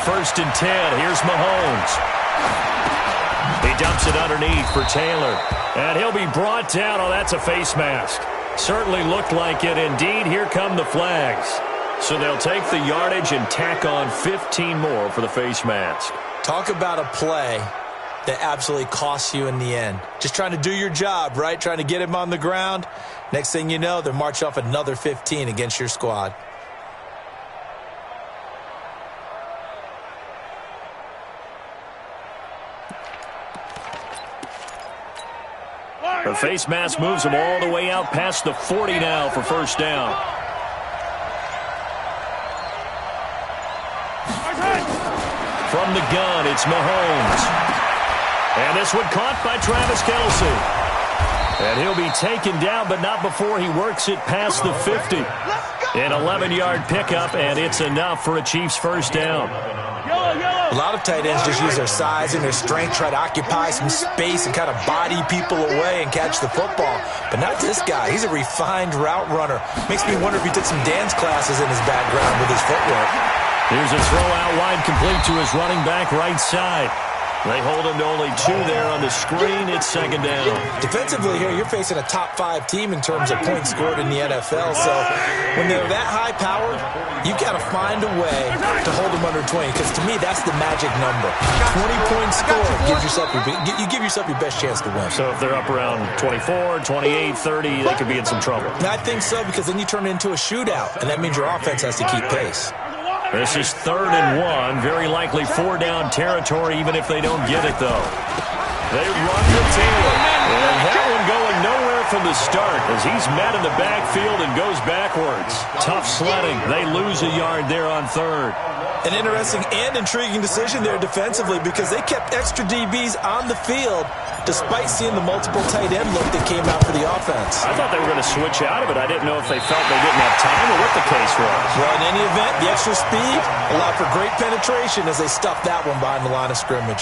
1st and 10. Here's Mahomes. He dumps it underneath for Taylor. And he'll be brought down. Oh, that's a face mask. Certainly looked like it. Indeed, here come the flags. So they'll take the yardage and tack on 15 more for the face mask. Talk about a play that absolutely costs you in the end. Just trying to do your job, right? Trying to get him on the ground. Next thing you know, they're marching off another 15 against your squad. The face mask moves him all the way out past the 40 now for 1st down. From the gun, it's Mahomes. And this one caught by Travis Kelce. And he'll be taken down, but not before he works it past the 50. An 11-yard pickup, and it's enough for a Chiefs 1st down. A lot of tight ends just use their size and their strength, try to occupy some space and kind of body people away and catch the football. But not this guy. He's a refined route runner. Makes me wonder if he took some dance classes in his background with his footwork. Here's a throw out wide, complete to his running back right side. They hold him to only 2 there on the screen. It's 2nd down. Defensively here, you're facing a top-5 team in terms of points scored in the NFL. So when they're that high-powered, you've got to find a way to hold them under 20. Because to me, that's the magic number. 20 points scored. You give yourself your best chance to win. So if they're up around 24, 28, 30, they could be in some trouble. I think so, because then you turn it into a shootout, and that means your offense has to keep pace. This is 3rd and 1. Very likely 4-down territory, even if they don't get it, though. They run to Taylor. And that one going nowhere from the start as he's met in the backfield and goes backwards. Tough sledding. They lose a yard there on 3rd. An interesting and intriguing decision there defensively because they kept extra DBs on the field despite seeing the multiple tight end look that came out for the offense. I thought they were going to switch out of it. I didn't know if they felt they didn't have time or what the case was. Well, in any event, the extra speed allowed for great penetration as they stuffed that one behind the line of scrimmage.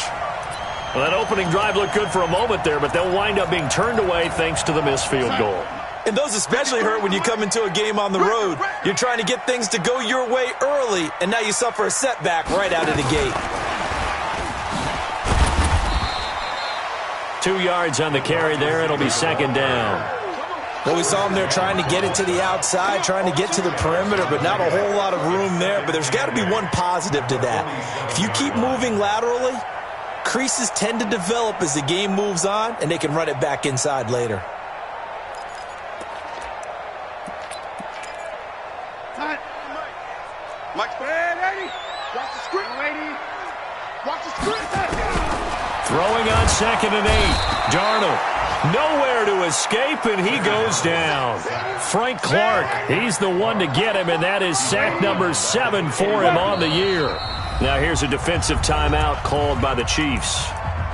Well, that opening drive looked good for a moment there, but they'll wind up being turned away thanks to the missed field goal. And those especially hurt when you come into a game on the road. You're trying to get things to go your way early, and now you suffer a setback right out of the gate. 2 yards on the carry there. It'll be 2nd down. Well, we saw him there trying to get it to the outside, trying to get to the perimeter, but not a whole lot of room there. But there's got to be one positive to that. If you keep moving laterally, creases tend to develop as the game moves on, and they can run it back inside later. Throwing on 2nd and 8. Darnold, nowhere to escape, and he goes down. Frank Clark, he's the one to get him, and that is sack number 7 for him on the year. Now here's a defensive timeout called by the Chiefs.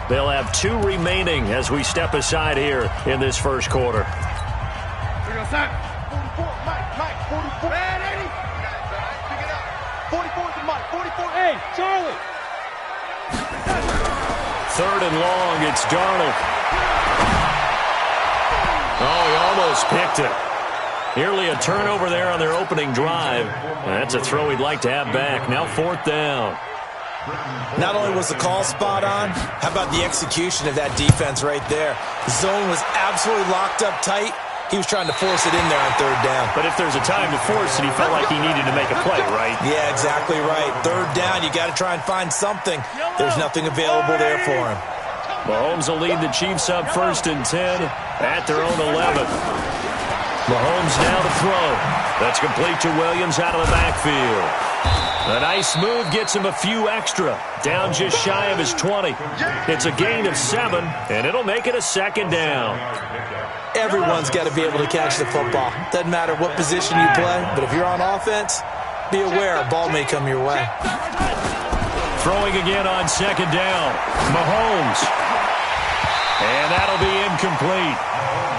They'll have 2 remaining as we step aside here in this 1st quarter. Here goes Mike, 44. 44 to Mike, 44. Hey, Charlie. 3rd and long, it's Darnold. Oh, he almost picked it. Nearly a turnover there on their opening drive. That's a throw he'd like to have back. Now 4th down. Not only was the call spot on, how about the execution of that defense right there? The zone was absolutely locked up tight. He was trying to force it in there on 3rd down. But if there's a time to force it, he felt like he needed to make a play, right? Yeah, exactly right. 3rd down, you got to try and find something. There's nothing available there for him. Mahomes will lead the Chiefs up 1st and 10 at their own 11. Mahomes now to throw. That's complete to Williams out of the backfield. A nice move gets him a few extra. Down just shy of his 20. It's a gain of 7, and it'll make it a 2nd down. Everyone's got to be able to catch the football. Doesn't matter what position you play, but if you're on offense, be aware a ball may come your way. Throwing again on 2nd down. Mahomes. And that'll be incomplete.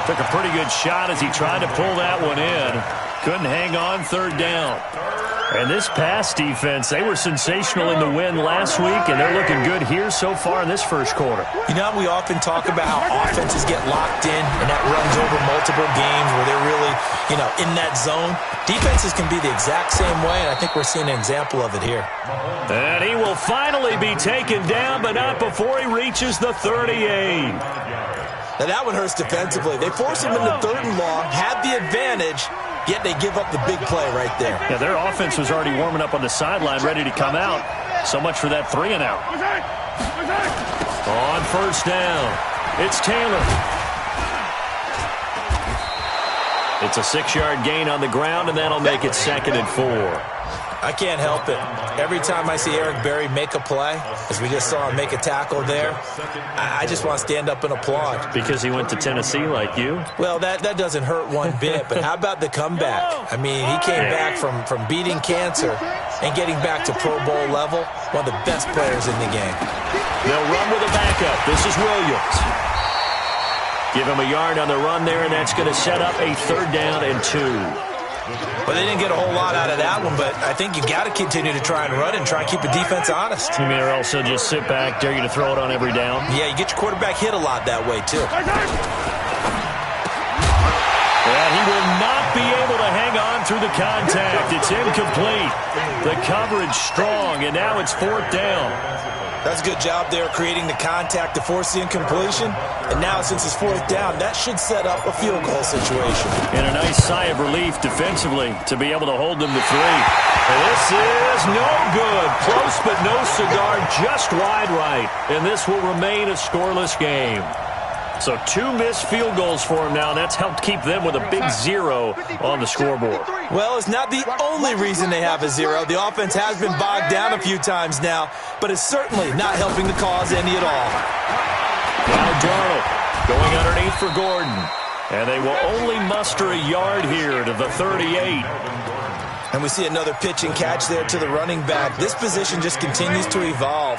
Took a pretty good shot as he tried to pull that one in. Couldn't hang on third down. And this pass defense, they were sensational in the win last week, and they're looking good here so far in this first quarter. You know, we often talk about how offenses get locked in, and that runs over multiple games where they're really, in that zone. Defenses can be the exact same way, and I think we're seeing an example of it here. And he will finally be taken down, but not before he reaches the 38. Now, that one hurts defensively. They force him into third and long, have the advantage, yet they give up the big play right there. Yeah, their offense was already warming up on the sideline, ready to come out. So much for that 3-and-out. On first down, it's Taylor. It's a 6-yard gain on the ground, and that'll make it 2nd and 4. I can't help it. Every time I see Eric Berry make a play, as we just saw him make a tackle there, I just want to stand up and applaud. Because he went to Tennessee like you? Well, that doesn't hurt one bit, but how about the comeback? I mean, he came back from beating cancer and getting back to Pro Bowl level, one of the best players in the game. They'll run with a backup. This is Williams. Give him a yard on the run there, and that's going to set up a 3rd down and 2. Well, they didn't get a whole lot out of that one, but I think you got to continue to try and run and try and keep the defense honest. You mean or else he'll just sit back, dare you to throw it on every down? Yeah, you get your quarterback hit a lot that way, too. And he will not be able to hang on through the contact. It's incomplete. The coverage strong, and now it's 4th down. That's a good job there creating the contact to force the incompletion. And now since it's 4th down, that should set up a field goal situation. And a nice sigh of relief defensively to be able to hold them to 3. And this is no good. Close but no cigar, just wide right. And this will remain a scoreless game. So 2 missed field goals for him now. That's helped keep them with a big 0 on the scoreboard. Well, it's not the only reason they have a 0. The offense has been bogged down a few times now, but it's certainly not helping the cause any at all. Now Darnold going underneath for Gordon. And they will only muster a yard here to the 38. And we see another pitch and catch there to the running back. This position just continues to evolve.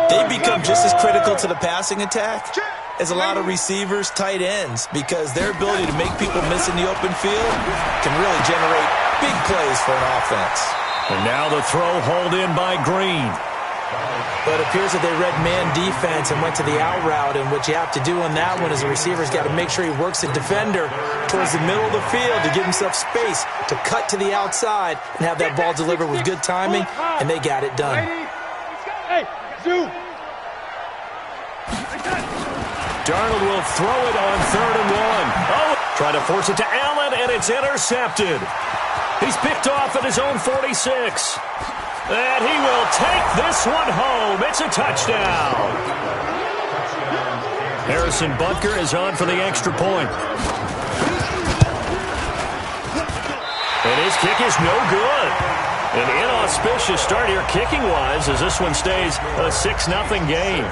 They become just as critical to the passing attack as a lot of receivers, tight ends, because their ability to make people miss in the open field can really generate big plays for an offense. And now the throw hauled in by Green. But it appears that they read man defense and went to the out route, and what you have to do on that one is the receiver's got to make sure he works the defender towards the middle of the field to give himself space to cut to the outside and have that ball delivered with good timing, and they got it done. Hey, Zoo. Darnold will throw it on 3rd and 1. Oh, try to force it to Allen, and it's intercepted. He's picked off at his own 46. And he will take this one home. It's a touchdown. Harrison Butker is on for the extra point. And his kick is no good. An inauspicious start here kicking-wise as this one stays a 6-0 game.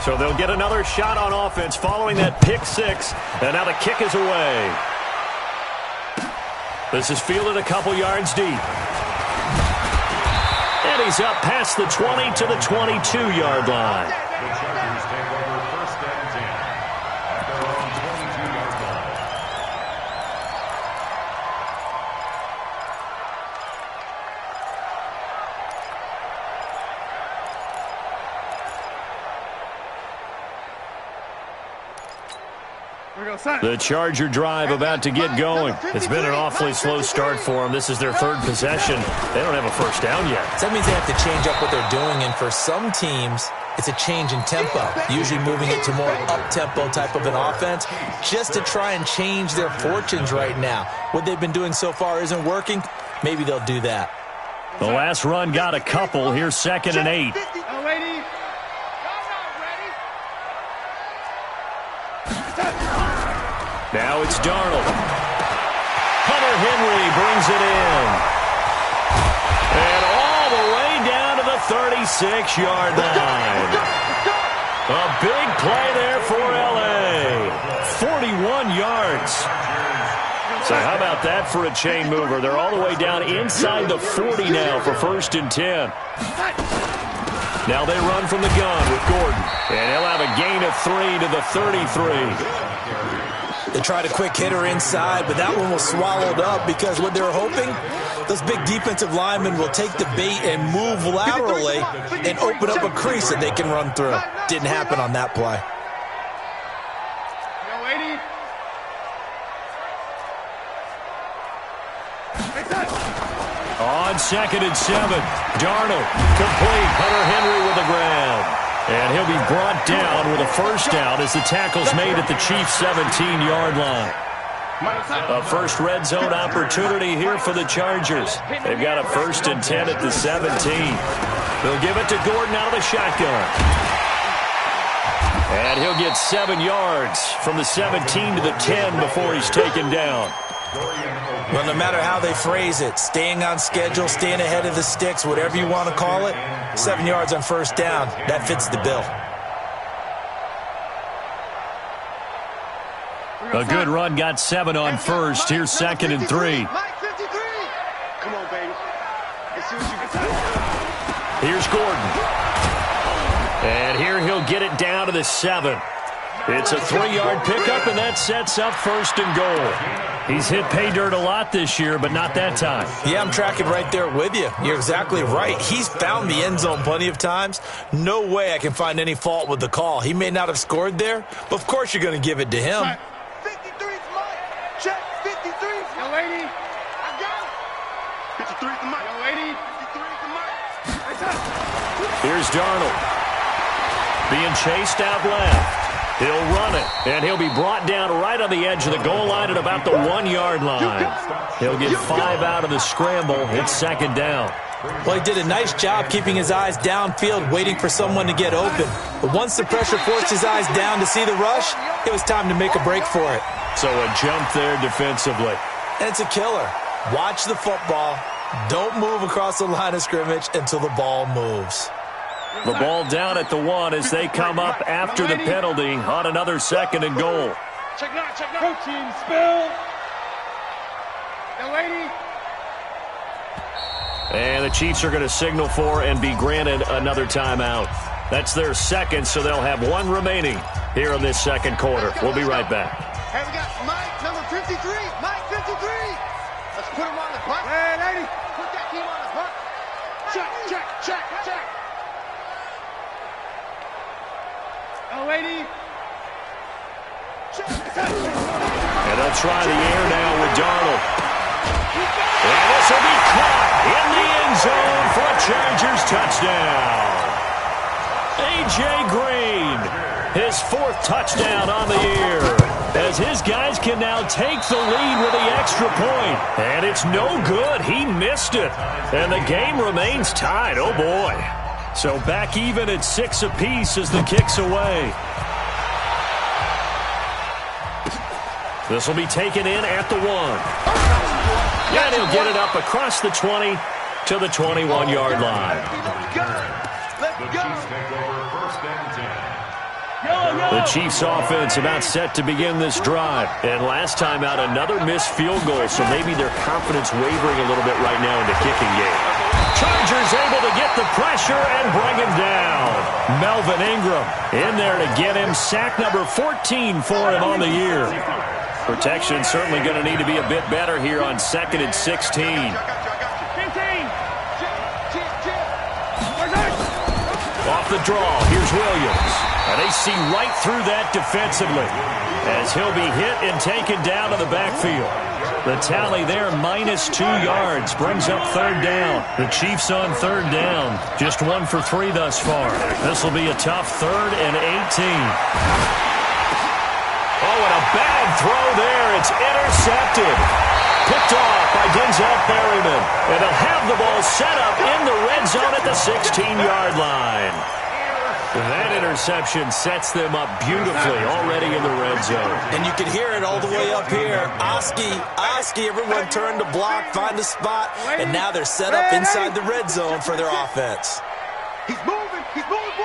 So they'll get another shot on offense following that pick 6. And now the kick is away. This is fielded a couple yards deep. And he's up past the 20 to the 22-yard line. The Charger drive about to get going. It's been an awfully slow start for them. This is their 3rd possession. They don't have a first down yet. So that means they have to change up what they're doing, and for some teams, it's a change in tempo, usually moving it to more up-tempo type of an offense just to try and change their fortunes right now. What they've been doing so far isn't working. Maybe they'll do that. The last run got a couple. Here's 2nd and 8. Now it's Darnold. Hunter Henry brings it in. And all the way down to the 36-yard line. A big play there for L.A. 41 yards. So how about that for a chain mover? They're all the way down inside the 40 now for 1st and 10. Now they run from the gun with Gordon. And he'll have a gain of 3 to the 33. They tried a quick hitter inside, but that one was swallowed up because what they're hoping, those big defensive linemen will take the bait and move laterally and open up a crease that they can run through. Didn't happen on that play. On 2nd and 7, Darnold complete. Hunter Henry with the ground. And he'll be brought down with a first down as the tackle's made at the Chiefs' 17-yard line. A first red zone opportunity here for the Chargers. They've got a 1st and 10 at the 17. They'll give it to Gordon out of the shotgun. And he'll get 7 yards from the 17 to the 10 before he's taken down. Well, no matter how they phrase it, staying on schedule, staying ahead of the sticks, whatever you want to call it, 7 yards on first down, that fits the bill. A good run got 7 on first. Here's 2nd and 3. Come on, baby. Let's see what you can do. Here's Gordon. And here he'll get it down to the 7. It's a 3-yard pickup, and that sets up 1st and goal. He's hit pay dirt a lot this year, but not that time. Yeah, I'm tracking right there with you. You're exactly right. He's found the end zone plenty of times. No way I can find any fault with the call. He may not have scored there, but of course you're going to give it to him. 53's Mike. Check. 53's Yo, lady. I got it. 53's the Mike. Yo, lady. 53's the Mike. Here's Darnold. Being chased out left. He'll run it, and he'll be brought down right on the edge of the goal line at about the 1-yard line. He'll get 5 out of the scramble. It's 2nd down. Well, he did a nice job keeping his eyes downfield, waiting for someone to get open. But once the pressure forced his eyes down to see the rush, it was time to make a break for it. So a jump there defensively. And it's a killer. Watch the football. Don't move across the line of scrimmage until the ball moves. The ball down at the 1 as they come up after the penalty on another 2nd and goal. Check now, check now. Protein spill. Yo, lady. And the Chiefs are going to signal for and be granted another timeout. That's their 2nd, so they'll have 1 remaining here in this 2nd quarter. We'll be right back. Hey, we got Mike, number 53. Mike, 53. Let's put him on the punt. Hey, lady. Put that team on the punt. Check, check, check, check. Oh, lady. And they'll try the air now with Darnold. And this will be caught in the end zone for a Chargers touchdown. A.J. Green, his 4th touchdown on the year, as his guys can now take the lead with the extra point. And it's no good. He missed it. And the game remains tied. Oh, boy. So back even at 6 apiece as the kick's away. This will be taken in at the 1. And he'll get it up across the 20 to the 21-yard line. The Chiefs offense about set to begin this drive. And last time out, another missed field goal, so maybe their confidence wavering a little bit right now in the kicking game. Chargers able to get the pressure and bring him down. Melvin Ingram in there to get him. Sack number 14 for him on the year. Protection certainly going to need to be a bit better here on 2nd and 16. Off the draw, here's Williams. And they see right through that defensively as he'll be hit and taken down to the backfield. The tally there, -2 yards, brings up 3rd down. The Chiefs on 3rd down, just 1 for 3 thus far. This will be a tough 3rd and 18. Oh, and a bad throw there. It's intercepted. Picked off by Denzel Perryman. And they'll have the ball set up in the red zone at the 16-yard line. That interception sets them up beautifully already in the red zone. And you can hear it all the way up here. Oski, everyone turned to block, find a spot, and now they're set up inside the red zone for their offense. He's moving, boys, he's moving.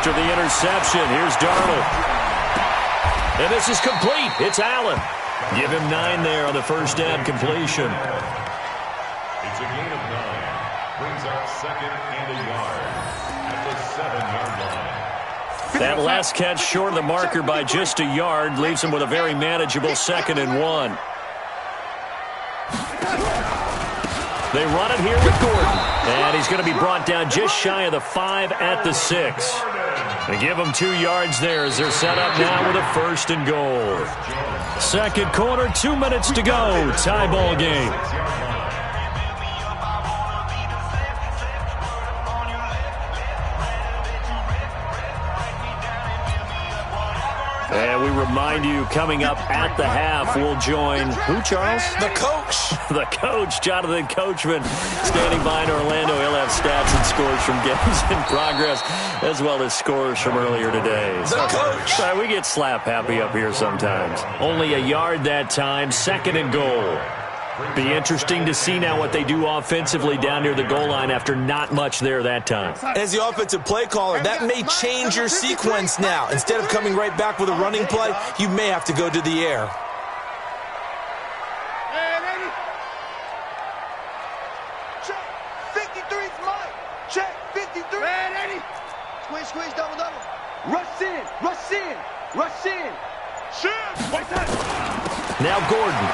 after the interception. Here's Darnold. And this is complete. It's Allen. Give him 9 there on the first down completion. It's a gain of 9. Brings up second and a yard at the 7-yard line. That last catch short of the marker by just a yard leaves him with a very manageable 2nd and 1. They run it here with Gordon. And he's going to be brought down just shy of the 5 at the 6. They give him 2 yards there as they're set up now with a 1st and goal. Second quarter, 2 minutes to go. Tie ball game. And we remind you, coming up at the half, we'll join who, Charles? The coach. The coach, Jonathan Coachman, standing by in Orlando. He'll have stats and scores from games in progress, as well as scores from earlier today. The coach. We get slap happy up here sometimes. Only a yard that time, 2nd and goal. Be interesting to see now what they do offensively down near the goal line after not much there that time. As the offensive play caller, that may change your sequence now. Instead of coming right back with a running play, you may have to go to the air. Check. 53's Mike. Check. 53. Man, Eddie. Squeeze, squeeze, double, double. Rush in, rush in, rush in. Shit. Now Gordon.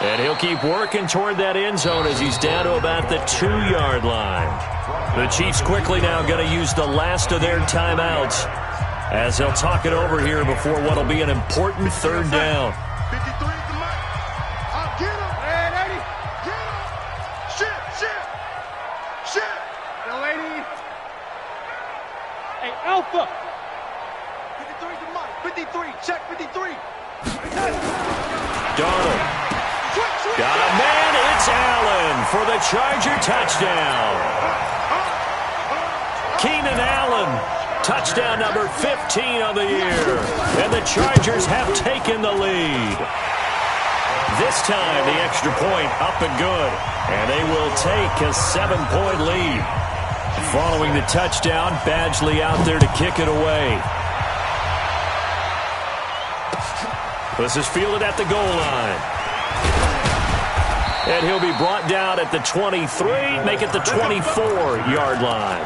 And he'll keep working toward that end zone as he's down to about the 2-yard line. The Chiefs quickly now going to use the last of their timeouts as they'll talk it over here before what will be an important 3rd down. 53's the Mike. I'll get him. Man, Eddie. Get him. Shit, shit. Shit. The lady. Hey, Alpha. 53's the Mike. 53. Check 53. Darnold. Got a man, it's Allen for the Charger touchdown. Keenan Allen, touchdown number 15 of the year. And the Chargers have taken the lead. This time, the extra point up and good. And they will take a 7-point lead. Following the touchdown, Badgley out there to kick it away. This is fielded at the goal line. And he'll be brought down at the 23, make it the 24-yard line.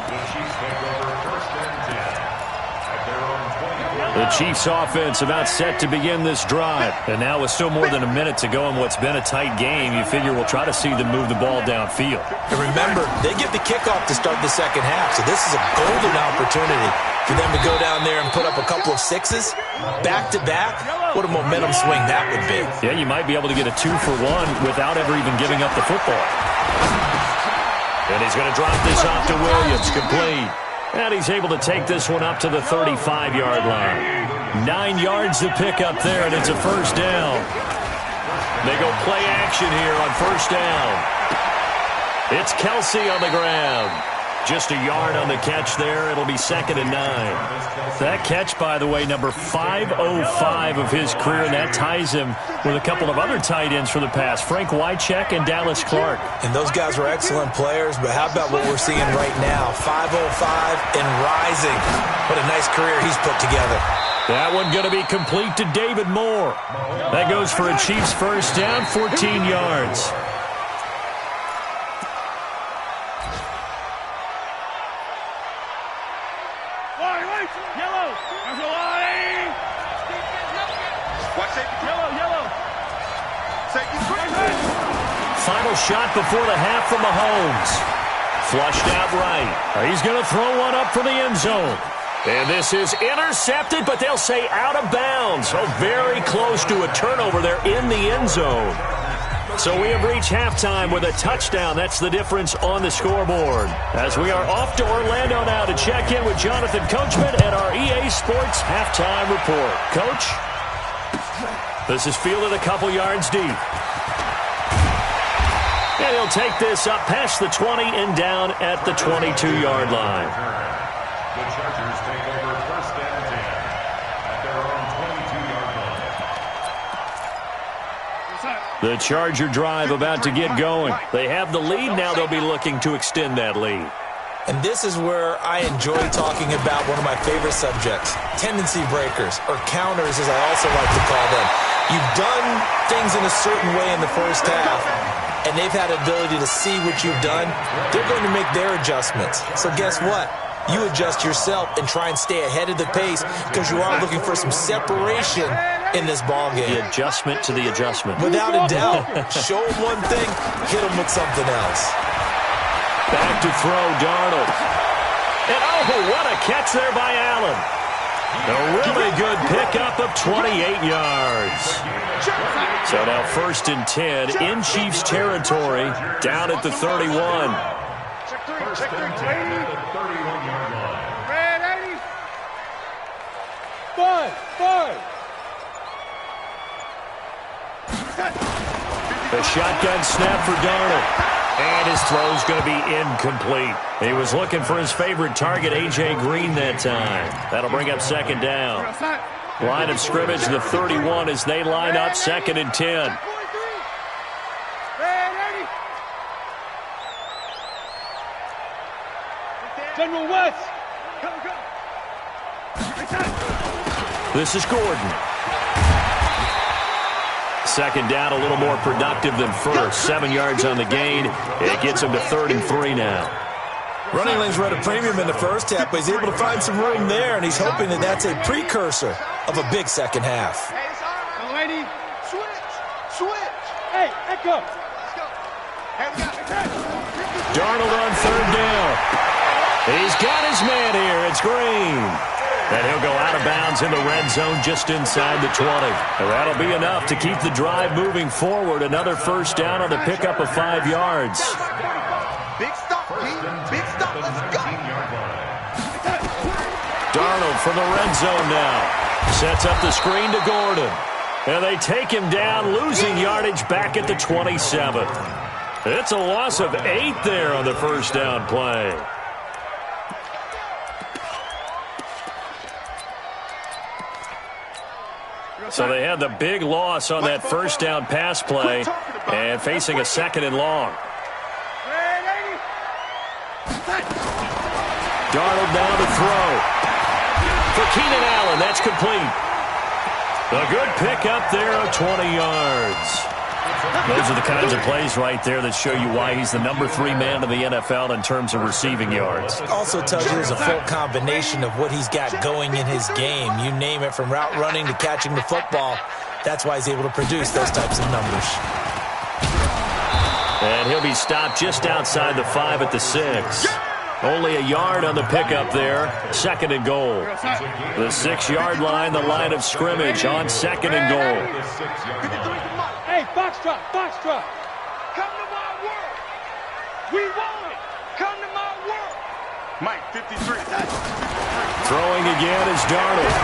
The Chiefs offense about set to begin this drive. And now with still more than a minute to go in what's been a tight game, you figure we'll try to see them move the ball downfield. And remember, they get the kickoff to start the second half, so this is a golden opportunity for them to go down there and put up a couple of 6s back-to-back. What a momentum swing that would be. Yeah, you might be able to get a 2-for-1 without ever even giving up the football. And he's going to drop this off to Williams, complete. And he's able to take this one up to the 35-yard line. 9 yards to pick up there, and it's a 1st down. They go play action here on 1st down. It's Kelsey on the ground. Just a yard on the catch there. It'll be 2nd and 9. That catch, by the way, number 505 of his career, and that ties him with a couple of other tight ends for the past, Frank Wycheck and Dallas Clark. And those guys were excellent players, but how about what we're seeing right now? 505 and rising. What a nice career he's put together. That one going to be complete to David Moore. That goes for a Chiefs 1st down, 14 yards. Final shot before the half from Mahomes. Flushed out right. He's going to throw one up for the end zone. And this is intercepted, but they'll say out of bounds. So very close to a turnover there in the end zone. So we have reached halftime with a touchdown. That's the difference on the scoreboard. As we are off to Orlando now to check in with Jonathan Coachman and our EA Sports halftime report. Coach? This is fielded a couple yards deep. And he'll take this up past the 20 and down at the 22-yard line. The Chargers take over 1st and 10 at their own 22-yard line. The Charger drive about to get going. They have the lead. Now they'll be looking to extend that lead. And this is where I enjoy talking about one of my favorite subjects, tendency breakers, or counters as I also like to call them. You've done things in a certain way in the first half, and they've had the ability to see what you've done. They're going to make their adjustments. So guess what? You adjust yourself and try and stay ahead of the pace because you are looking for some separation in this ballgame. The adjustment to the adjustment. Without a doubt. Show them one thing, hit them with something else. Back to throw, Darnold. And oh, what a catch there by Allen. A really good pickup of 28 yards. So now 1st and 10 in Chiefs territory, down at the 31. First and 10 at the 31-yard line. Red 80. Five. The shotgun snap for Darnold. And his throw's going to be incomplete. He was looking for his favorite target, A.J. Green, that time. That'll bring up 2nd down. Line of scrimmage, the 31 as they line up 2nd and 10. General West. This is Gordon. 2nd down, a little more productive than first. 7 yards on the gain. It gets him to 3rd and 3 now. Running lanes were at a premium in the first half, but he's able to find some room there, and he's hoping that that's a precursor of a big second half. Lady, switch. Hey, echo. Let's go. Darnold on 3rd down. He's got his man here. It's Green. And he'll go out of bounds in the red zone just inside the 20. And that'll be enough to keep the drive moving forward. Another 1st down on the pickup of 5 yards. Big stop, big stop. Let's go. Darnold from the red zone now. Sets up the screen to Gordon. And they take him down, losing yardage back at the 27. It's a loss of 8 there on the 1st down play. So they had the big loss on that 1st down pass play and facing a 2nd and long. Darnold now to throw. For Keenan Allen, that's complete. A good pickup there of 20 yards. Those are the kinds of plays right there that show you why he's the number 3 man in the NFL in terms of receiving yards. Also tells you there's a full combination of what he's got going in his game. You name it, from route running to catching the football. That's why he's able to produce those types of numbers. And he'll be stopped just outside the 5 at the 6. Only a yard on the pickup there. 2nd and goal. The 6-yard line, the line of scrimmage on 2nd and goal. Hey, box drop. Come to my world. We want it. Come to my world. Mike, 53. Throwing again is Darnold.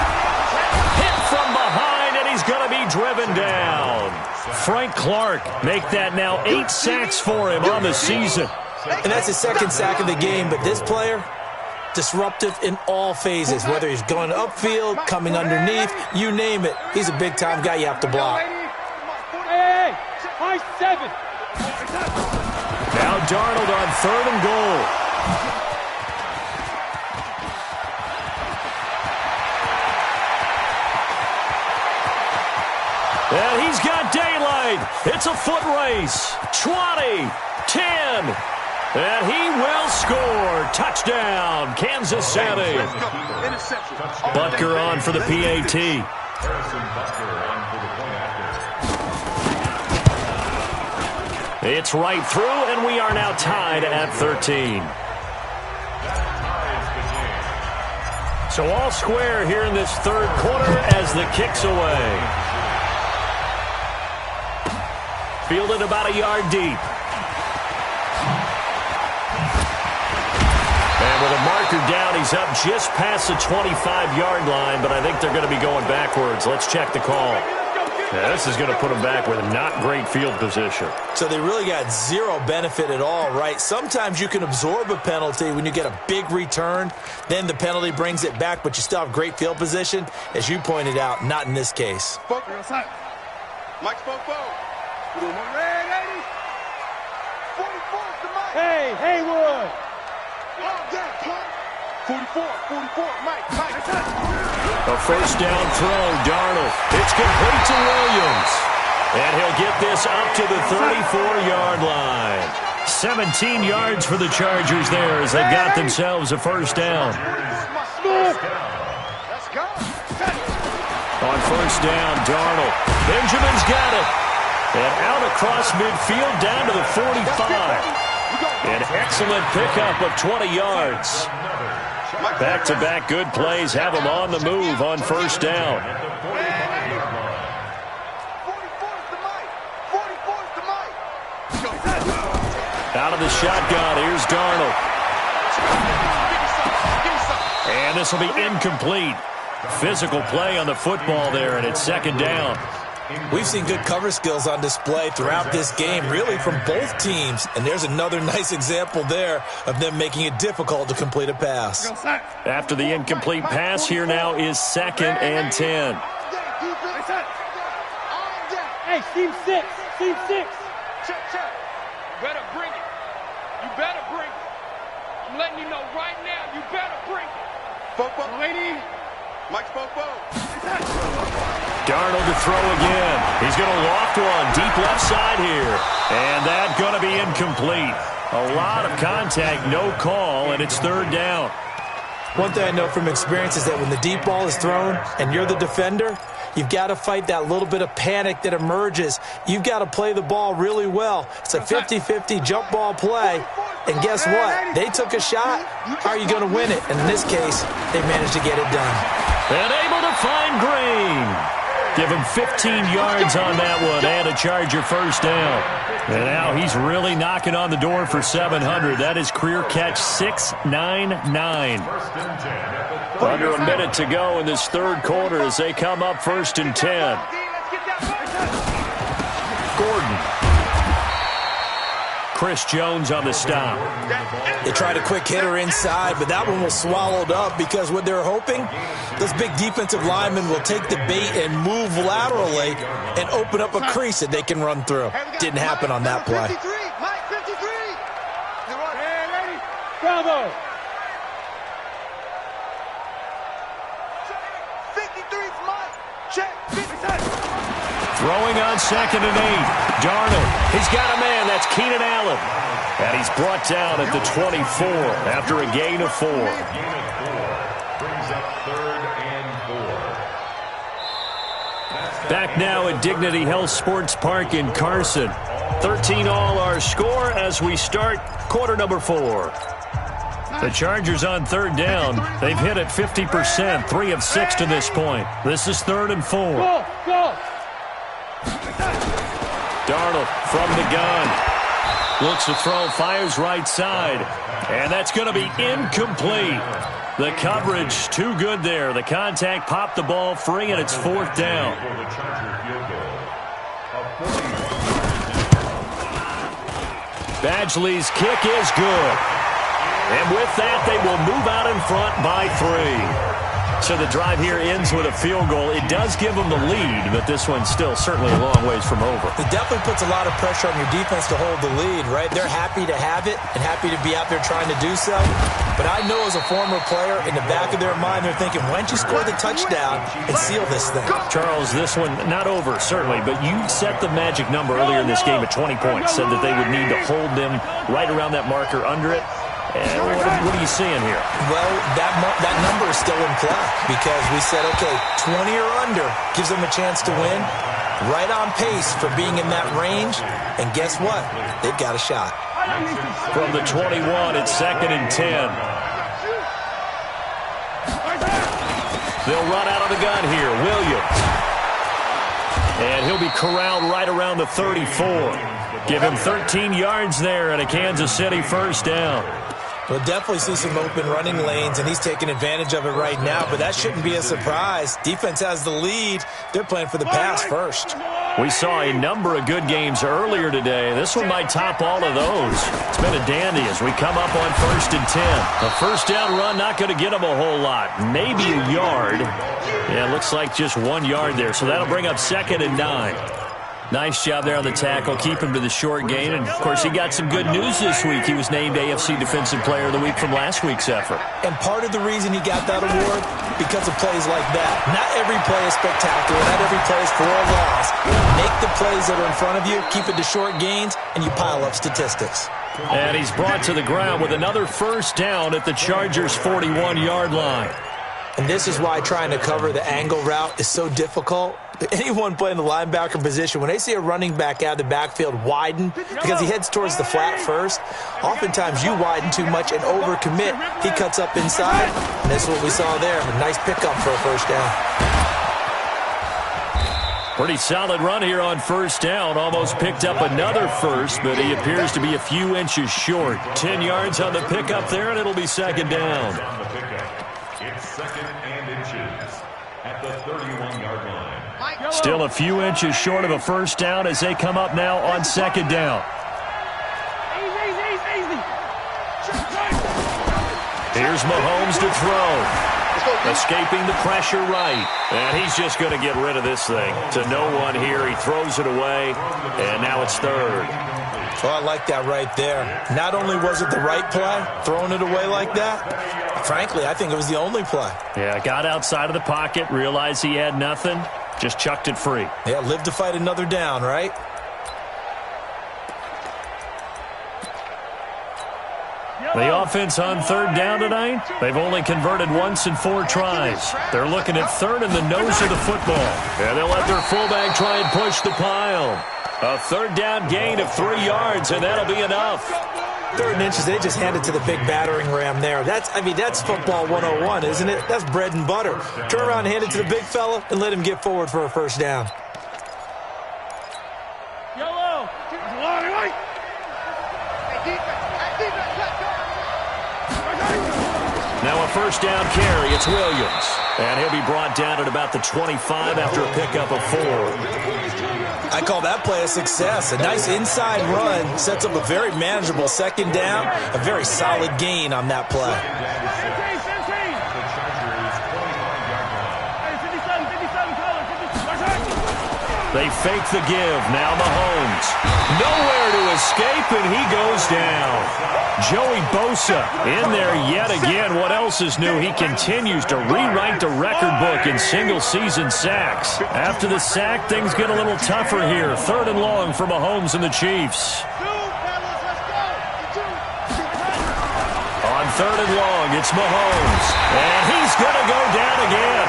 Hit from behind, and he's going to be driven down. Frank Clark make that now 8 sacks for him on the season. And that's his 2nd sack of the game, but this player, disruptive in all phases, whether he's going upfield, coming underneath, you name it. He's a big-time guy you have to block. Hey, high 7. Now Darnold on 3rd and goal. And he's got daylight. It's a foot race. 20, 10. And he will score. Touchdown, Kansas City. Butker on for the PAT. Harrison Butker on for the point after. It's right through, and we are now tied at 13. So all square here in this 3rd quarter as the kick's away. Fielded about a yard deep. And with a marker down, he's up just past the 25-yard line, but I think they're going to be going backwards. Let's check the call. Yeah, this is going to put them back with not great field position. So they really got zero benefit at all, right? Sometimes you can absorb a penalty when you get a big return. Then the penalty brings it back, but you still have great field position. As you pointed out, not in this case. Mike's 4-4. Hey, Haywood. A first down throw, Darnold. It's complete to Williams. And he'll get this up to the 34-yard line. 17 yards for the Chargers there as they've got themselves a first down. On first down, Darnold. Benjamin's got it. And out across midfield down to the 45. An excellent pickup of 20 yards. Back-to-back good plays have him on the move on first down. Out of the shotgun, here's Darnold. And this will be incomplete. Physical play on the football there, and it's second down. We've seen good cover skills on display throughout this game, really from both teams. And there's another nice example there of them making it difficult to complete a pass. After the incomplete pass, here now is second and 10. Hey, team 6. Team 6. Check. Better bring it. You better bring it. I'm letting you know right now, you better bring it. Fopo, lady. Mike's Fopo. Darnold to throw again. He's going to loft one deep left side here. And that's going to be incomplete. A lot of contact, no call, and it's third down. One thing I know from experience is that when the deep ball is thrown and you're the defender, you've got to fight that little bit of panic that emerges. You've got to play the ball really well. It's a 50-50 jump ball play. And guess what? They took a shot. How are you going to win it? And in this case, they managed to get it done. And able to find Green. Give him 15 yards on that one and a Charger first down. And now he's really knocking on the door for 700. That is career catch 699. Under a minute to go in this third quarter as they come up first and 10. Gordon. Chris Jones on the stop. They tried a quick hitter inside, but that one was swallowed up because what they're hoping, those big defensive linemen will take the bait and move laterally and open up a crease that they can run through. Didn't happen on that play. Mike, 53. Bravo. 53's Mike. Check. 53. Throwing on second and 8. Darnold. He's got a man. That's Keenan Allen. And he's brought down at the 24 after a gain of 4. Brings up third and 4. Back now at Dignity Health Sports Park in Carson. 13 all our score as we start quarter number 4. The Chargers on third down. They've hit it 50%, 3 of 6 to this point. This is third and 4. Go. Darnold from the gun. Looks to throw, fires right side. And that's going to be incomplete. The coverage too good there. The contact popped the ball free, and it's fourth down. Badgley's kick is good. And with that, they will move out in front by 3. So the drive here ends with a field goal. It does give them the lead, but this one's still certainly a long ways from over. It definitely puts a lot of pressure on your defense to hold the lead, right? They're happy to have it and happy to be out there trying to do so. But I know as a former player, in the back of their mind, they're thinking, why don't you score the touchdown and seal this thing? Charles, this one not over, certainly, but you set the magic number earlier in this game at 20 points, said that they would need to hold them right around that marker under it. And what are you seeing here? Well, that number is still in play because we said, okay, 20 or under gives them a chance to win. Right on pace for being in that range. And guess what? They've got a shot. From the 21, it's second and 10. They'll run out of the gun here. Williams. And he'll be corralled right around the 34. Give him 13 yards there and a Kansas City first down. We'll definitely see some open running lanes, and he's taking advantage of it right now, but that shouldn't be a surprise. Defense has the lead. They're playing for the pass first. We saw a number of good games earlier today. This one might top all of those. It's been a dandy as we come up on first and 10. A first down run not going to get them a whole lot. Maybe a yard. Yeah, it looks like just 1 yard there, so that'll bring up second and 9. Nice job there on the tackle. Keep him to the short gain. And, of course, he got some good news this week. He was named AFC Defensive Player of the Week from last week's effort. And part of the reason he got that award, because of plays like that. Not every play is spectacular. Not every play is for a loss. Make the plays that are in front of you, keep it to short gains, and you pile up statistics. And he's brought to the ground with another first down at the Chargers' 41-yard line. And this is why trying to cover the angle route is so difficult. Anyone playing the linebacker position, when they see a running back out of the backfield widen because he heads towards the flat first, oftentimes you widen too much and overcommit. He cuts up inside, and that's what we saw there. A nice pickup for a first down. Pretty solid run here on first down. Almost picked up another first, but he appears to be a few inches short. 10 yards on the pickup there, and it'll be second down. It's second and inches at the 31-yard line. Still a few inches short of a first down as they come up now on second down. Here's Mahomes to throw. Escaping the pressure right. And he's just going to get rid of this thing. To no one here. He throws it away. And now it's third. Oh, I like that right there. Not only was it the right play, throwing it away like that, frankly, I think it was the only play. Yeah, got outside of the pocket, realized he had nothing, just chucked it free. Yeah, live to fight another down, right? The offense on third down tonight, they've only converted once in 4 tries. They're looking at third in the nose of the football. And they'll let their fullback try and push the pile. A third down gain of 3 yards, and that'll be enough. 3rd and inches, they just handed to the big battering ram there. That's football 101, isn't it? That's bread and butter. Turn around and hand it to the big fella and let him get forward for a first down. Yellow. Now a first down carry. It's Williams. And he'll be brought down at about the 25 after a pickup of 4. I call that play a success. A nice inside run sets up a very manageable second down. A very solid gain on that play. They fake the give. Now Mahomes. Nowhere to escape, and he goes down. Joey Bosa in there yet again. What else is new? He continues to rewrite the record book in single-season sacks. After the sack, things get a little tougher here. 3rd and long for Mahomes and the Chiefs. On 3rd and long, it's Mahomes. And he's going to go down again.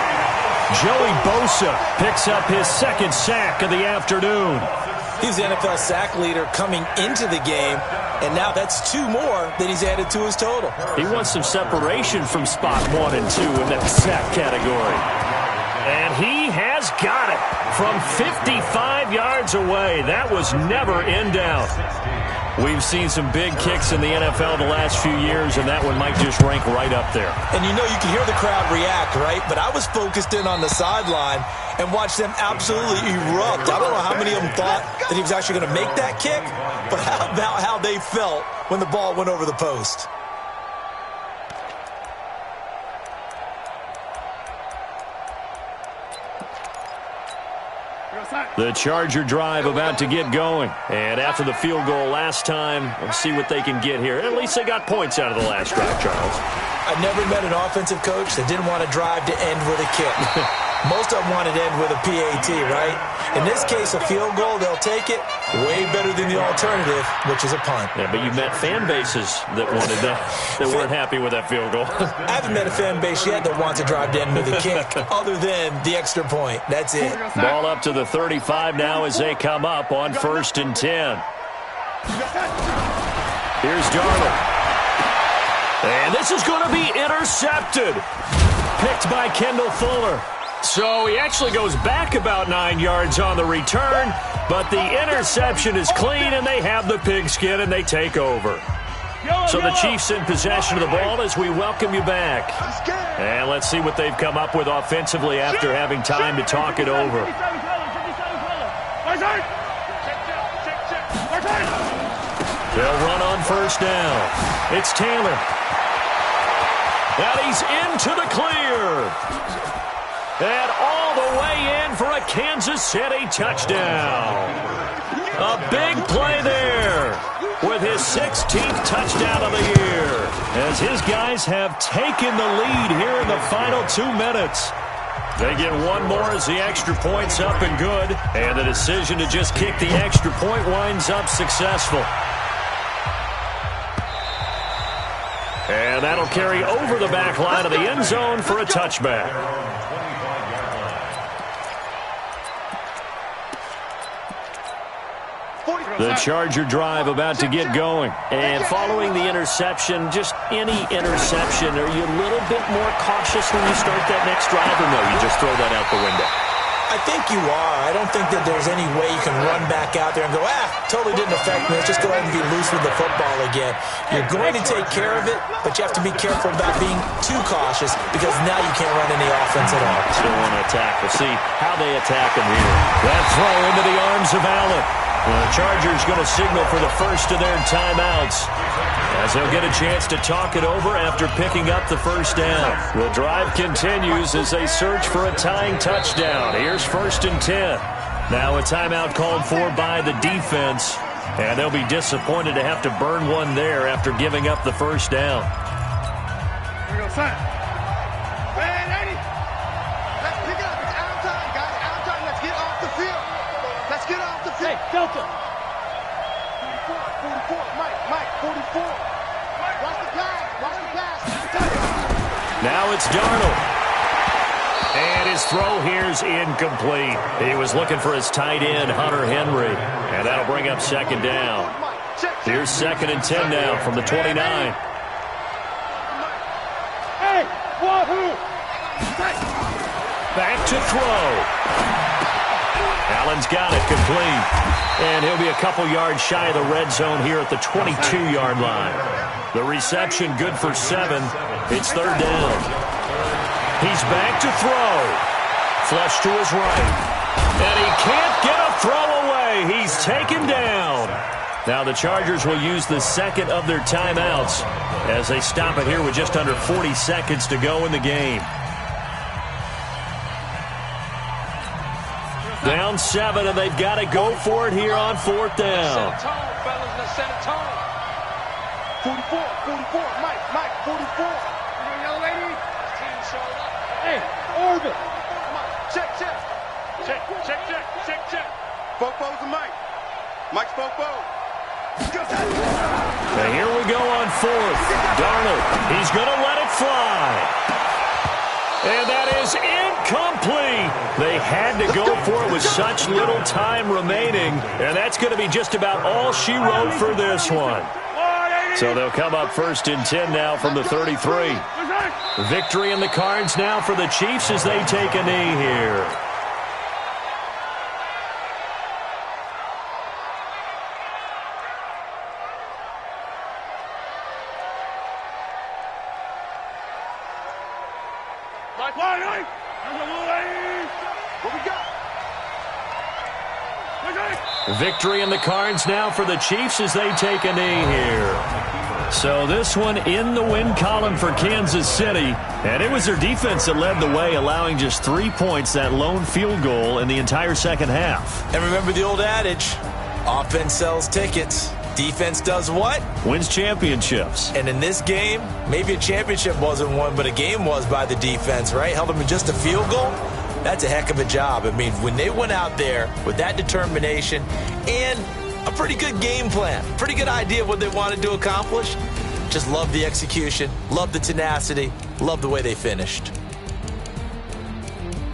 Joey Bosa picks up his 2nd sack of the afternoon. He's the NFL sack leader coming into the game, and now that's 2 more that he's added to his total. He wants some separation from spot 1 and 2 in that sack category. And he has got it from 55 yards away. That was never in doubt. We've seen some big kicks in the NFL the last few years, and that one might just rank right up there. And you know, you can hear the crowd react, right? But I was focused in on the sideline and watched them absolutely erupt. I don't know how many of them thought that he was actually going to make that kick, but how about how they felt when the ball went over the post? The Charger drive about to get going. And after the field goal last time, we'll see what they can get here. At least they got points out of the last drive, Charles. I've never met an offensive coach that didn't want to drive to end with a kick. Most of them want it to end with a PAT, right? In this case, a field goal, they'll take it. Way better than the alternative, which is a punt. Yeah, but you've met fan bases that wanted that, that weren't happy with that field goal. I haven't met a fan base yet that wants to drive to end with a kick, other than the extra point. That's it. Ball up to the 35 now as they come up on 1st and 10. Here's Darnold. And this is going to be intercepted. Picked by Kendall Fuller. So he actually goes back about 9 yards on the return, but the interception is clean, and they have the pigskin, and they take over. So the Chiefs in possession of the ball as we welcome you back. And let's see what they've come up with offensively after having time to talk it over. They'll run on first down. It's Taylor. And he's into the clear. And all the way in for a a Kansas City touchdown. A big play there with his 16th touchdown of the year, as his guys have taken the lead here in the final 2 minutes. They get one more as the extra point's up and good, and the decision to just kick the extra point winds up successful. And that'll carry over the back line of the end zone for a touchback. The Charger drive about to get going. And following the interception, just any interception, are you a little bit more cautious when you start that next drive, or no, you just throw that out the window? I think you are. I don't think that there's any way you can run back out there and go, totally didn't affect me. Let's just go ahead and be loose with the football again. You're going to take care of it, but you have to be careful about being too cautious, because now you can't run any offense at all. Still want to attack. We'll see how they attack him here. That throw into the arms of Allen. The Chargers going to signal for the first of their timeouts, as they'll get a chance to talk it over after picking up the first down. The drive continues as they search for a tying touchdown. Here's 1st and 10. Now a timeout called for by the defense, and they'll be disappointed to have to burn one there after giving up the first down. Here we go, son. Man, 80. Let's pick it up. It's out time, guys. Out time. Let's get off the field. Let's get off the field. Hey, Delta. 44, Mike, 44. Watch the pass. Now it's Darnold. And his throw here's incomplete. He was looking for his tight end, Hunter Henry. And that'll bring up 2nd down. Here's 2nd and 10 now from the 29. Hey, wahoo! Back to throw. Allen's got it complete. And he'll be a couple yards shy of the red zone here at the 22-yard line. The reception good for 7. It's 3rd down. He's back to throw. Flush to his right. And he can't get a throw away. He's taken down. Now the Chargers will use the 2nd of their timeouts as they stop it here with just under 40 seconds to go in the game. Down 7, and they've got to go for it here on 4th down. Set a tone, fellas. Let's set a tone. 44, Mike, 44. Young lady. Team showed up. Hey, orbit. Check. Fofo's and Mike. Mike's Fofo. And here we go on 4th. Darnold, he's going to let it fly. And that is incomplete. They had to go for it with such little time remaining. And that's going to be just about all she wrote for this one. So they'll come up 1st and 10 now from the 33. Victory in the cards now for the Chiefs as they take a knee here. What we got? Victory in the cards now for the Chiefs as they take a knee here. So this one in the win column for Kansas City. And it was their defense that led the way, allowing just 3 points, that lone field goal in the entire second half. And remember the old adage, offense sells tickets. Defense does what? Wins championships. And in this game, maybe a championship wasn't won, but a game was by the defense, right? Held them to just a field goal. That's a heck of a job. I mean, when they went out there with that determination and a pretty good game plan, pretty good idea of what they wanted to accomplish, just love the execution, love the tenacity, love the way they finished.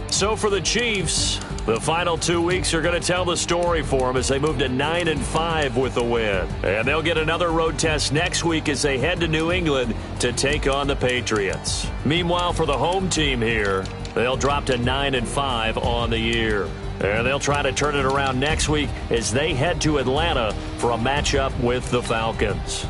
So for the Chiefs, the final 2 weeks are going to tell the story for them as they move to 9-5 with the win. And they'll get another road test next week as they head to New England to take on the Patriots. Meanwhile, for the home team here, they'll drop to 9-5 on the year. And they'll try to turn it around next week as they head to Atlanta for a matchup with the Falcons.